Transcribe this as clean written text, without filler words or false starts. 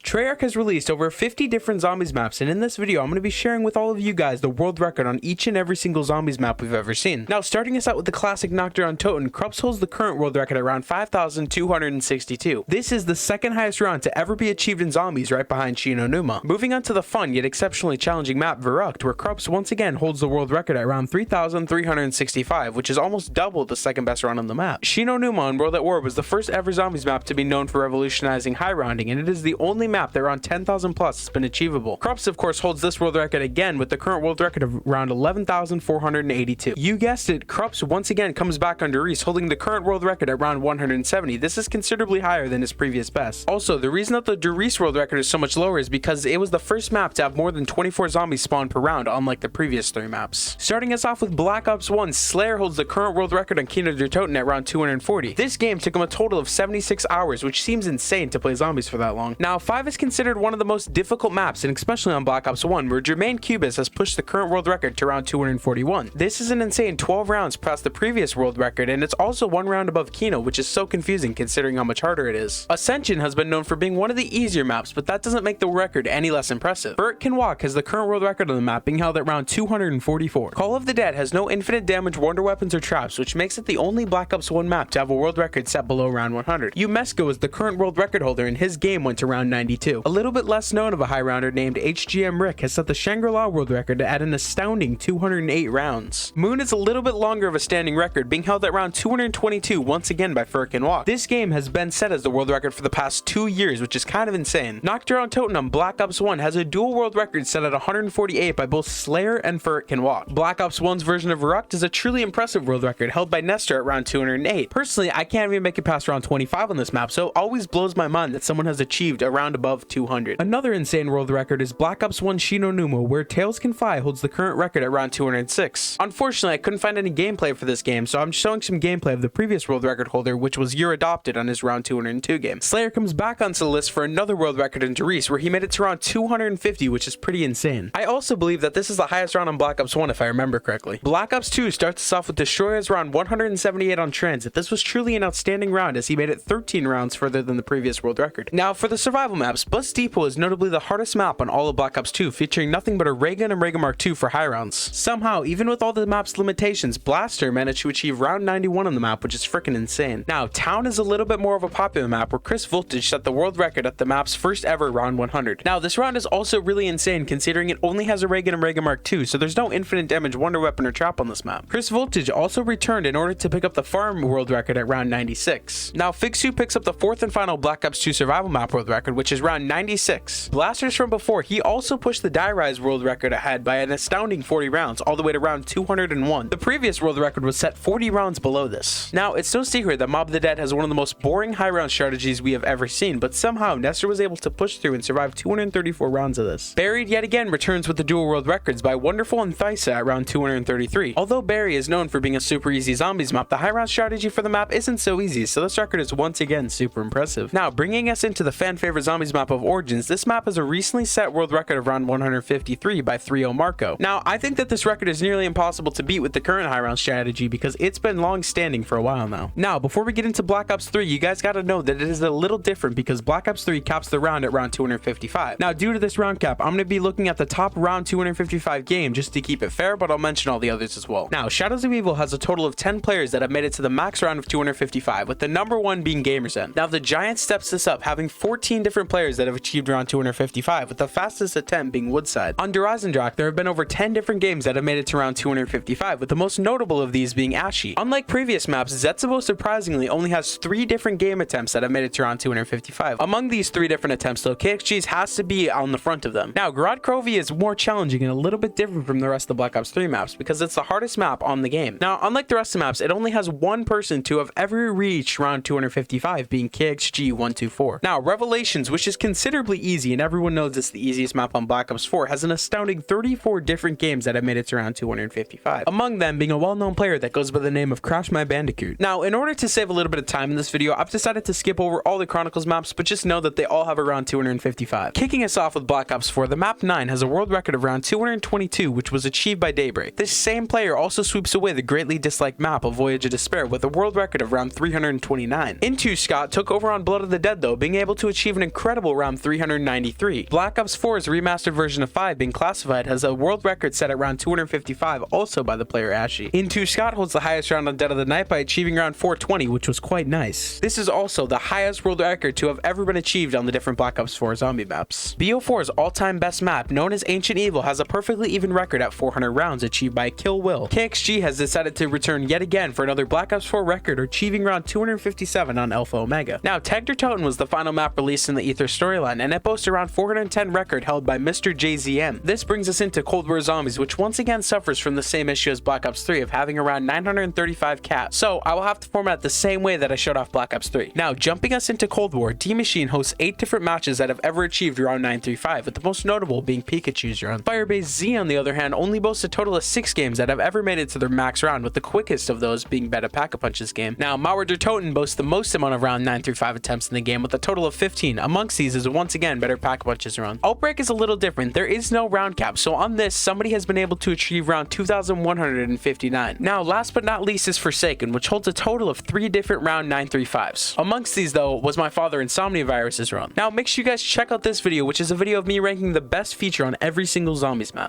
Treyarch has released over 50 different zombies maps, and in this video I'm going to be sharing with all of you guys the world record on each and every single zombies map we've ever seen. Now, starting us out with the classic Nocturne Toten, Krups holds the current world record at around 5,262. This is the second highest round to ever be achieved in zombies, right behind Shi No Numa. Moving on to the fun yet exceptionally challenging map Verrucht, where Krups once again holds the world record at around 3,365, which is almost double the second best round on the map. Shi No Numa on World at War was the first ever zombies map to be known for revolutionizing high rounding, and it is the only map that around 10,000 plus has been achievable. Krups of course holds this world record again with the current world record of around 11,482. You guessed it, Krups once again comes back under Reese, holding the current world record at around 170. This is considerably higher than his previous best. Also, the reason that the Derice world record is so much lower is because it was the first map to have more than 24 zombies spawn per round, unlike the previous 3 maps. Starting us off with Black Ops 1, Slayer holds the current world record on Kino der Toten at around 240. This game took him a total of 76 hours, which seems insane to play zombies for that long. Now, 5 is considered one of the most difficult maps, and especially on Black Ops 1, where Jermaine Cubis has pushed the current world record to around 241. This is an insane 12 rounds past the previous world record, and it's also 1 round above Kino, which is so confusing considering how much harder it is. Ascension has been known for being one of the easier maps, but that doesn't make the record any less impressive. Burt Can Walk has the current world record on the map, being held at around 244. Call of the Dead has no infinite damage wonder weapons or traps, which makes it the only Black Ops 1 map to have a world record set below round 100. Umesco is the current world record holder, and his game went to round 92. A little bit less known of a high rounder named HGM Rick has set the Shangri-La world record at an astounding 208 rounds. Moon is a little bit longer of a standing record, being held at around 222 once again by Fur Can Walk. This game has been set as the world record for the past 2 years, which is kind of insane. Nocturne Toten on Black Ops 1 has a dual world record set at 148 by both Slayer and Fur Can Walk. Black Ops 1's version of Verrucht is a truly impressive world record held by Nestor at around 208. Personally, I can't even make it past round 25 on this map, so it always blows my mind that someone has achieved a round above 200. Another insane world record is Black Ops 1 Shi No Numa, where Tails Can Fly holds the current record at around 206. Unfortunately, I couldn't find any gameplay for this game, so I'm showing some gameplay of the previous world record holder, which was year adopted on his round 202 game. Slayer comes back onto the list for another world record in Derice, where he made it to around 250, which is pretty insane. I also believe that this is the highest round on Black Ops 1 if I remember correctly. Black Ops 2 starts us off with Destroyer's round 178 on Transit. This was truly an outstanding round as he made it 13 rounds further than the previous world record. Now for the survival maps, Bus Depot is notably the hardest map on all of Black Ops 2, featuring nothing but a ray gun and ray gun Mark II for high rounds. Somehow, even with all the map's limitations, Blaster managed to achieve round 91 on the map, which is freaking insane. Now, Town is a little bit more of a popular map, where Chris Voltage set the world record at the map's first ever round 100. Now, this round is also really insane considering it only has a ray gun and ray gun Mark II, so there's no infinite damage wonder weapon or trap on this map. Chris Voltage also returned in order to pick up the farm world record at round 96. Now, Fixu picks up the 4th and final Black Ops 2 survival map world record, which is round 96. Blasters from before, he also pushed the Die Rise world record ahead by an astounding 40 rounds, all the way to round 201. The previous world record was set 40 rounds below this. Now, it's no secret that Mob of the Dead has one of the most boring high round strategies we have ever seen, but somehow Nestor was able to push through and survive 234 rounds of this. Buried yet again returns with the dual world records by Wonderful and Thysa at round 233. Although Barry is known for being a super easy zombies map, the high round strategy for the map isn't so easy, so this record is once again super impressive. Now, bringing us into the fan favorite zombies map of Origins, this map has a recently set world record of round 153 by 3-0 Marco. Now, I think that this record is nearly impossible to beat with the current high round strategy because it's been long standing for a while now. Now, before we get into Black Ops 3, you guys gotta know that it is a little different because Black Ops 3 caps the round at round 255. Now, due to this round cap, I'm gonna be looking at the top round 255 game just to keep it fair, but I'll mention all the others as well. Now, Shadows of Evil has a total of 10 players that have made it to the max round of 255, with the number 1 being Gamersend. Now, the Giant steps this up, having 14 different players that have achieved round 255, with the fastest attempt being Woodside. On Durazendrak, there have been over 10 different games that have made it to round 255, with the most notable of these being Ashy. Unlike previous maps, Zetsubo surprisingly only has 3 different game attempts that have made it to round 255. Among these 3 different attempts, though, KXG's has to be on the front of them. Now, Grodkrovi is more challenging and a little bit different from the rest of the Black Ops 3 maps because it's the hardest map on the game. Now, unlike the rest of the maps, it only has 1 person to have ever reached round 255, being KXG124. Now, Revelations, which is considerably easy and everyone knows it's the easiest map on Black Ops 4, has an astounding 34 different games that have made it to round 255. Among them being a well-known player that goes by the name of Crash My Bandicoot. Now, in order to save a little bit of time in this video, I've decided to skip over all the Chronicles maps, but just know that they all have around 255. Kicking us off with Black Ops 4, the map 9 has a world record of around 222, which was achieved by Daybreak. This same player also sweeps away the greatly disliked map of Voyage of Despair with a world record of around 329. Into Scott took over on Blood of the Dead though, being able to achieve an incredible incredible round 393. Black Ops 4's remastered version of 5 being classified has a world record set at round 255, also by the player Ashy. In 2, Scott holds the highest round on Dead of the Night by achieving round 420, which was quite nice. This is also the highest world record to have ever been achieved on the different Black Ops 4 zombie maps. BO4's all-time best map, known as Ancient Evil, has a perfectly even record at 400 rounds achieved by Kill Will. KXG has decided to return yet again for another Black Ops 4 record, achieving round 257 on Alpha Omega. Now, Tagged or Toten was the final map released in the Ether storyline, and it boasts around 410 record held by Mr. JZM. This brings us into Cold War Zombies, which once again suffers from the same issue as Black Ops 3 of having around 935 caps. So I will have to format the same way that I showed off Black Ops 3. Now, jumping us into Cold War, D-Machine hosts 8 different matches that have ever achieved round 935, with the most notable being Pikachu's round. Firebase Z, on the other hand, only boasts a total of 6 games that have ever made it to their max round, with the quickest of those being Beta Pack-a-Punch's game. Now, Mauer der Toten boasts the most amount of round 935 attempts in the game, with a total of 15. Amongst these is once again Better Pack-a-Punch's round. Outbreak is a little different. There is no round cap, so on this, somebody has been able to achieve round 2,159. Now, last but not least is Forsaken, which holds a total of 3 different round 935s. Amongst these, though, was my father Insomnia Virus's run. Now, make sure you guys check out this video, which is a video of me ranking the best feature on every single zombies map.